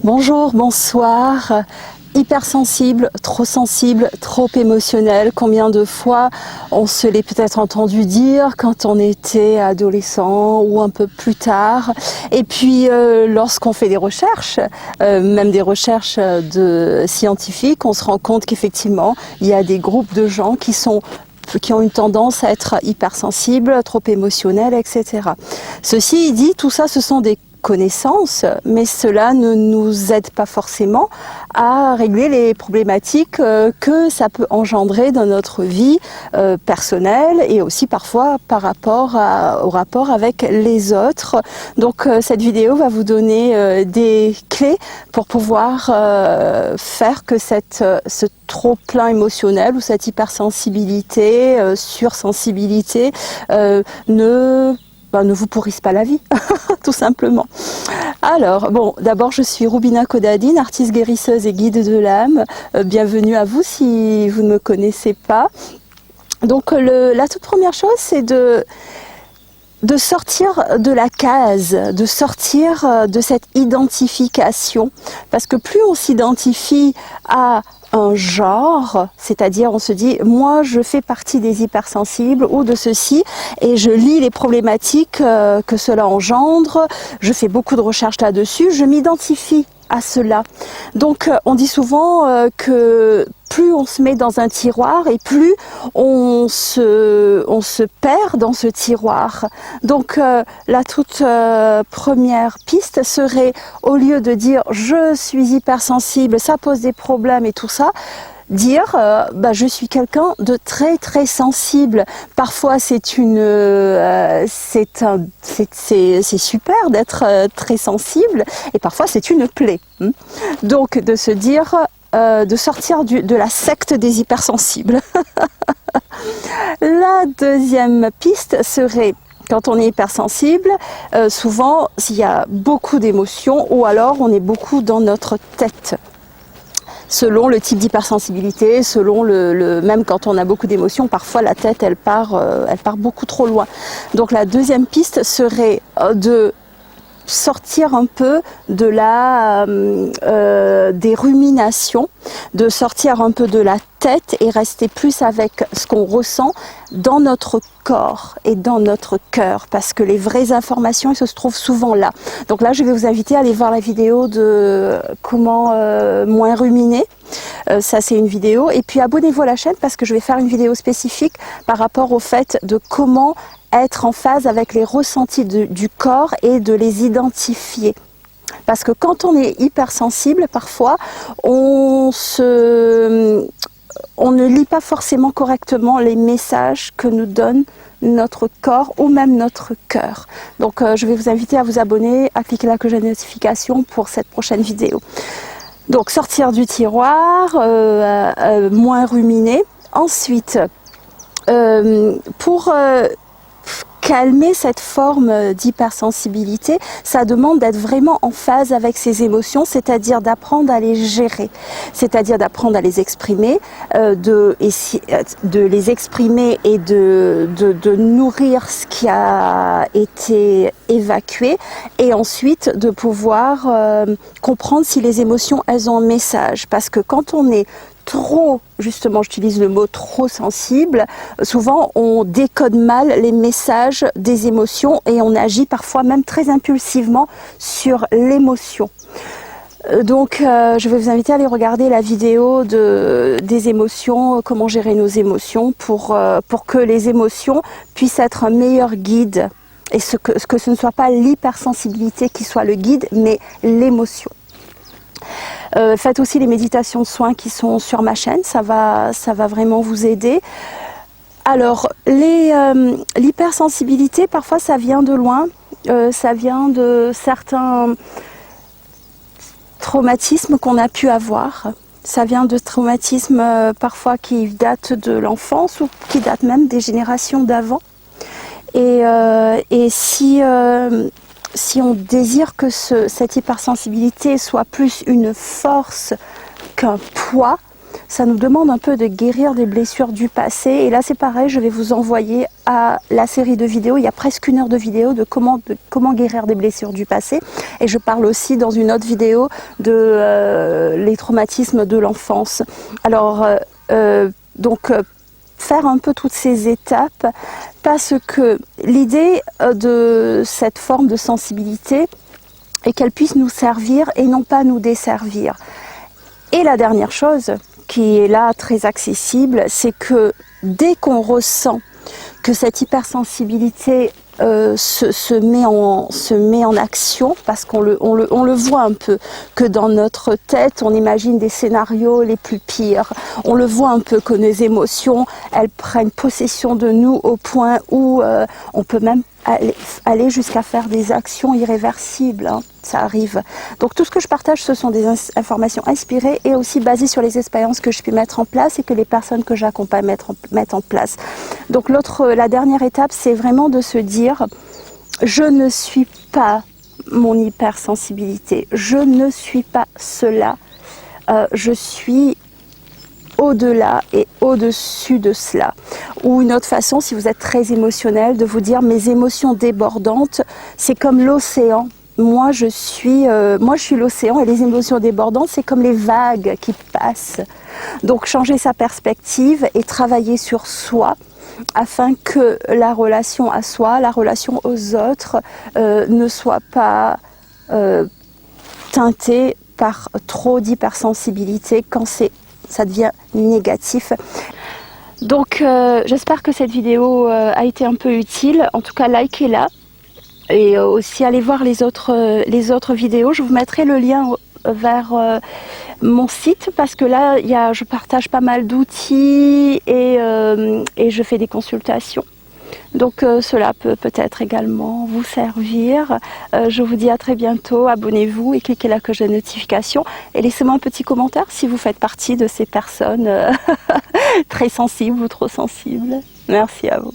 Bonjour, bonsoir. Hypersensible, trop émotionnel. Combien de fois on se l'est peut-être entendu dire quand on était adolescent ou un peu plus tard. Et puis lorsqu'on fait des recherches, même des recherches scientifiques, on se rend compte qu'effectivement il y a des groupes de gens qui ont une tendance à être hypersensibles, trop émotionnels, etc. Ceci dit, tout ça, ce sont des connaissances, mais cela ne nous aide pas forcément à régler les problématiques que ça peut engendrer dans notre vie personnelle et aussi parfois par rapport au rapport avec les autres. Donc cette vidéo va vous donner des clés pour pouvoir faire que ce trop plein émotionnel ou cette hypersensibilité, sursensibilité ne vous pourrissent pas la vie, tout simplement. Alors, bon, d'abord je suis Roubina Kodadine, artiste guérisseuse et guide de l'âme. Bienvenue à vous si vous ne me connaissez pas. Donc la toute première chose, c'est de sortir de la case, de sortir de cette identification. Parce que plus on s'identifie à un genre, c'est-à-dire on se dit moi je fais partie des hypersensibles ou de ceci et je lis les problématiques que cela engendre, je fais beaucoup de recherches là-dessus, je m'identifie à cela. Donc on dit souvent que plus on se met dans un tiroir et plus on se perd dans ce tiroir. Donc la toute première piste serait, au lieu de dire je suis hypersensible, ça pose des problèmes et tout ça, dire je suis quelqu'un de très sensible. Parfois c'est super d'être très sensible et parfois c'est une plaie. Donc de se dire de sortir de la secte des hypersensibles. La deuxième piste serait, quand on est hypersensible, souvent il y a beaucoup d'émotions ou alors on est beaucoup dans notre tête. Selon le type d'hypersensibilité, selon même quand on a beaucoup d'émotions, parfois la tête elle part beaucoup trop loin. Donc la deuxième piste serait de sortir un peu de des ruminations, de sortir un peu de la tête et rester plus avec ce qu'on ressent dans notre corps et dans notre cœur, parce que les vraies informations, elles se trouvent souvent là. Donc là, je vais vous inviter à aller voir la vidéo de comment moins ruminer. Ça, c'est une vidéo. Et puis abonnez-vous à la chaîne parce que je vais faire une vidéo spécifique par rapport au fait de comment être en phase avec les ressentis du corps et de les identifier. Parce que quand on est hypersensible, parfois, on ne lit pas forcément correctement les messages que nous donne notre corps ou même notre cœur. Donc je vais vous inviter à vous abonner, à cliquer la cloche de notification pour cette prochaine vidéo. Donc sortir du tiroir, moins ruminer. Ensuite, pour calmer cette forme d'hypersensibilité, ça demande d'être vraiment en phase avec ses émotions, c'est-à-dire d'apprendre à les gérer, c'est-à-dire d'apprendre à les exprimer, de les exprimer et de nourrir ce qui a été évacué, et ensuite de pouvoir comprendre si les émotions, elles ont un message. Parce que quand on est trop, justement j'utilise le mot trop sensible, souvent on décode mal les messages des émotions et on agit parfois même très impulsivement sur l'émotion. Donc je vais vous inviter à aller regarder la vidéo des émotions, comment gérer nos émotions pour que les émotions puissent être un meilleur guide et que ce ne soit pas l'hypersensibilité qui soit le guide mais l'émotion. Faites aussi les méditations de soins qui sont sur ma chaîne, ça va vraiment vous aider. Alors, l'hypersensibilité, parfois ça vient de loin, ça vient de certains traumatismes qu'on a pu avoir. Ça vient de traumatismes parfois qui datent de l'enfance ou qui datent même des générations d'avant. Et si on désire que cette hypersensibilité soit plus une force qu'un poids, ça nous demande un peu de guérir des blessures du passé. Et là c'est pareil, je vais vous envoyer à la série de vidéos, il y a presque 1 heure de vidéo de comment guérir des blessures du passé. Et je parle aussi dans une autre vidéo de les traumatismes de l'enfance. Alors faire un peu toutes ces étapes, parce que l'idée de cette forme de sensibilité est qu'elle puisse nous servir et non pas nous desservir. Et la dernière chose qui est là très accessible, c'est que dès qu'on ressent que cette hypersensibilité se met en action, parce qu'on le voit un peu, que dans notre tête, on imagine des scénarios les plus pires. On le voit un peu que nos émotions, elles prennent possession de nous au point où on peut même aller jusqu'à faire des actions irréversibles, hein. Ça arrive. Donc tout ce que je partage, ce sont des informations inspirées et aussi basées sur les expériences que je puis mettre en place et que les personnes que j'accompagne mettent en place. Donc la dernière étape, c'est vraiment de se dire, je ne suis pas mon hypersensibilité, je ne suis pas cela, je suis au-delà et au-dessus de cela. Ou une autre façon, si vous êtes très émotionnel, de vous dire mes émotions débordantes, c'est comme l'océan. Moi je suis l'océan et les émotions débordantes, c'est comme les vagues qui passent. Donc changer sa perspective et travailler sur soi afin que la relation à soi, la relation aux autres ne soit pas teintée par trop d'hypersensibilité quand ça devient négatif. Donc j'espère que cette vidéo a été un peu utile. En tout cas, likez-la et aussi allez voir les autres vidéos. Je vous mettrai le lien vers mon site, parce que là je partage pas mal d'outils et je fais des consultations. Donc cela peut peut-être également vous servir. Je vous dis à très bientôt, abonnez-vous et cliquez la cloche de notification et laissez-moi un petit commentaire si vous faites partie de ces personnes très sensibles ou trop sensibles. Merci à vous.